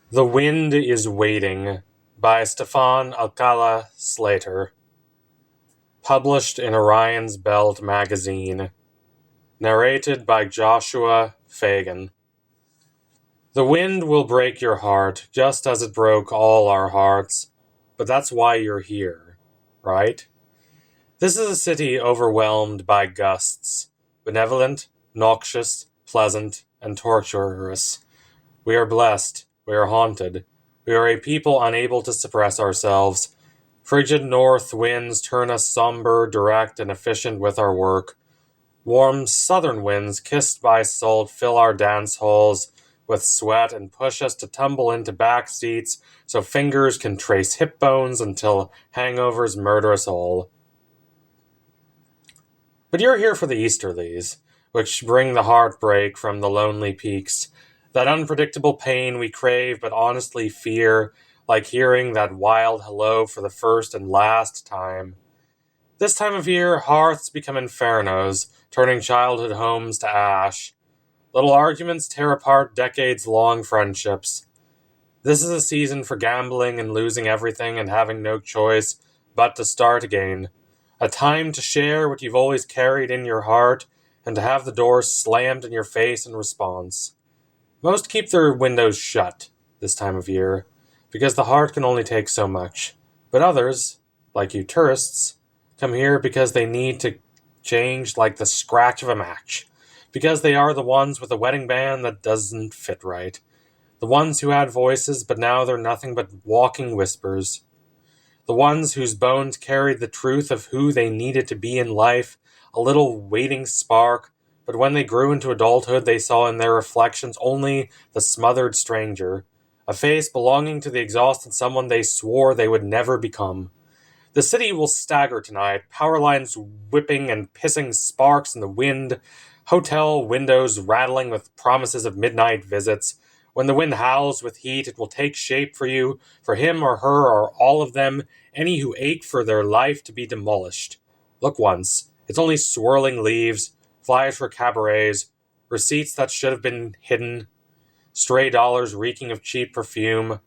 The Wind is Waiting by Stefan Alcala Slater. Published in Orion's Belt magazine. Narrated by Joshua Fagan. The wind will break your heart, just as it broke all our hearts. But that's why you're here, right? This is a city overwhelmed by gusts. Benevolent, noxious, pleasant, and torturous. We are blessed. We are haunted. We are a people unable to suppress ourselves. Frigid north winds turn us somber, direct, and efficient with our work. Warm southern winds, kissed by salt, fill our dance halls with sweat and push us to tumble into back seats so fingers can trace hip bones until hangovers murder us all. But you're here for the easterlies, which bring the heartbreak from the lonely peaks, that unpredictable pain we crave but honestly fear, like hearing that wild hello for the first and last time. This time of year, hearths become infernos, turning childhood homes to ash. Little arguments tear apart decades-long friendships. This is a season for gambling and losing everything and having no choice but to start again. A time to share what you've always carried in your heart and to have the door slammed in your face in response. Most keep their windows shut this time of year, because the heart can only take so much. But others, like you tourists, come here because they need to change like the scratch of a match, because they are the ones with a wedding band that doesn't fit right, the ones who had voices but now they're nothing but walking whispers, the ones whose bones carried the truth of who they needed to be in life, a little waiting spark, but when they grew into adulthood they saw in their reflections only the smothered stranger, a face belonging to the exhausted someone they swore they would never become. The city will stagger tonight, power lines whipping and pissing sparks in the wind, hotel windows rattling with promises of midnight visits. When the wind howls with heat, it will take shape for you, for him or her or all of them, any who ache for their life to be demolished. Look once. It's only swirling leaves, flyers for cabarets, receipts that should have been hidden, stray dollars reeking of cheap perfume.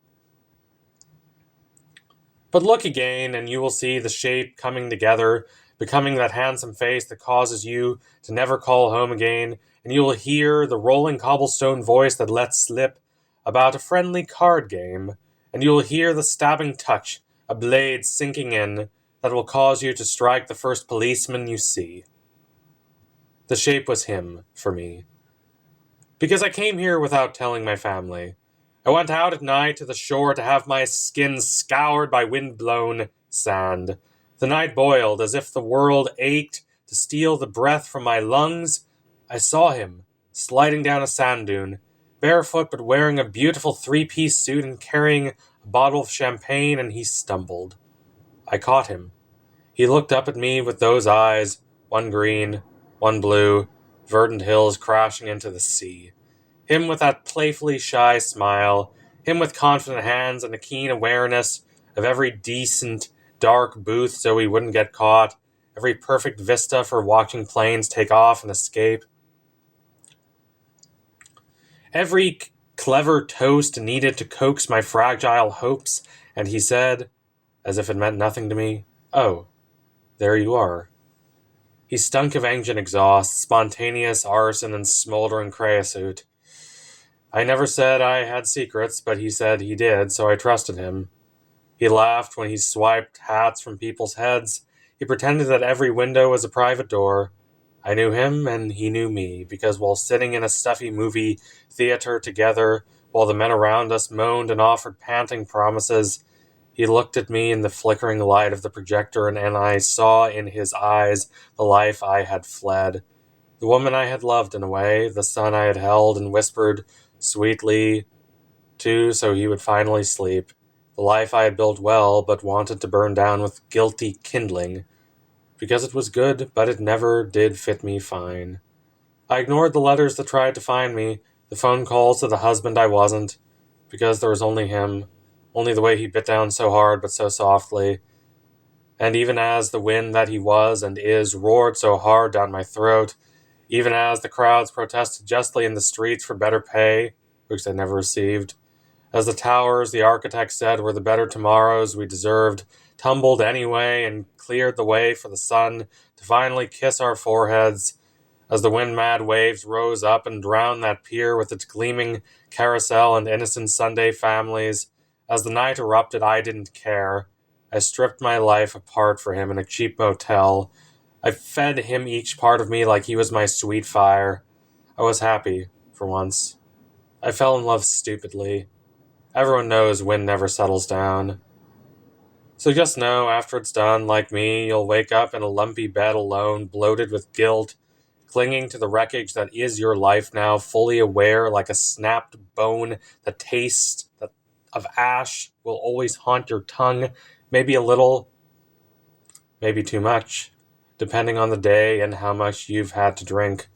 But look again, and you will see the shape coming together, becoming that handsome face that causes you to never call home again, and you will hear the rolling cobblestone voice that lets slip about a friendly card game, and you will hear the stabbing touch, a blade sinking in, that will cause you to strike the first policeman you see. The shape was him, for me. Because I came here without telling my family. I went out at night to the shore to have my skin scoured by wind-blown sand. The night boiled as if the world ached to steal the breath from my lungs. I saw him, sliding down a sand dune, barefoot but wearing a beautiful three-piece suit and carrying a bottle of champagne, and he stumbled. I caught him. He looked up at me with those eyes, one green, one blue, verdant hills crashing into the sea. Him with that playfully shy smile, him with confident hands and a keen awareness of every decent, dark booth so he wouldn't get caught, every perfect vista for watching planes take off and escape. Every clever toast needed to coax my fragile hopes, and he said, as if it meant nothing to me, "Oh, there you are." He stunk of engine exhaust, spontaneous arson, and smoldering creosote. I never said I had secrets, but he said he did, so I trusted him. He laughed when he swiped hats from people's heads. He pretended that every window was a private door. I knew him, and he knew me, because while sitting in a stuffy movie theater together, while the men around us moaned and offered panting promises, he looked at me in the flickering light of the projector, and I saw in his eyes the life I had fled, the woman I had loved in a way, the son I had held and whispered sweetly to so he would finally sleep, the life I had built well but wanted to burn down with guilty kindling, because it was good, but it never did fit me fine. I ignored the letters that tried to find me, the phone calls to the husband I wasn't, because there was only him, only the way he bit down so hard but so softly, and even as the wind that he was and is roared so hard down my throat, even as the crowds protested justly in the streets for better pay, which they never received, As the towers the architect said were the better tomorrows we deserved tumbled anyway and cleared the way for the sun to finally kiss our foreheads, as the wind-mad waves rose up and drowned that pier with its gleaming carousel and innocent Sunday families, as the night erupted, I didn't care. I stripped my life apart for him in a cheap motel. I fed him each part of me like he was my sweet fire. I was happy, for once. I fell in love stupidly. Everyone knows wind never settles down. So just know, after it's done, like me, you'll wake up in a lumpy bed alone, bloated with guilt, clinging to the wreckage that is your life now, fully aware, like a snapped bone, the taste of ash will always haunt your tongue, maybe a little, maybe too much, depending on the day and how much you've had to drink.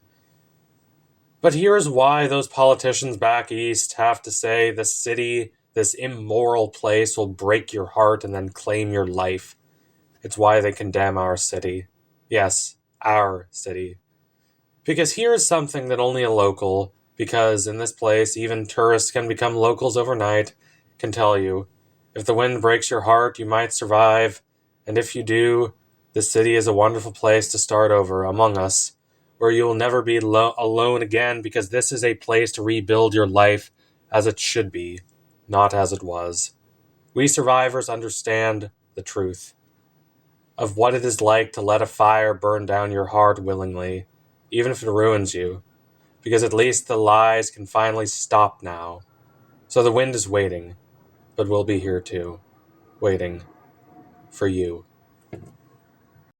But here's why those politicians back east have to say the city, this immoral place, will break your heart and then claim your life. It's why they condemn our city. Yes, our city. Because here's something that only a local, because in this place even tourists can become locals overnight, can tell you. If the wind breaks your heart, you might survive, and if you do, this city is a wonderful place to start over among us, where you will never be alone again, because this is a place to rebuild your life as it should be, not as it was. We survivors understand the truth of what it is like to let a fire burn down your heart willingly, even if it ruins you, because at least the lies can finally stop now. So the wind is waiting, but we'll be here too, waiting for you.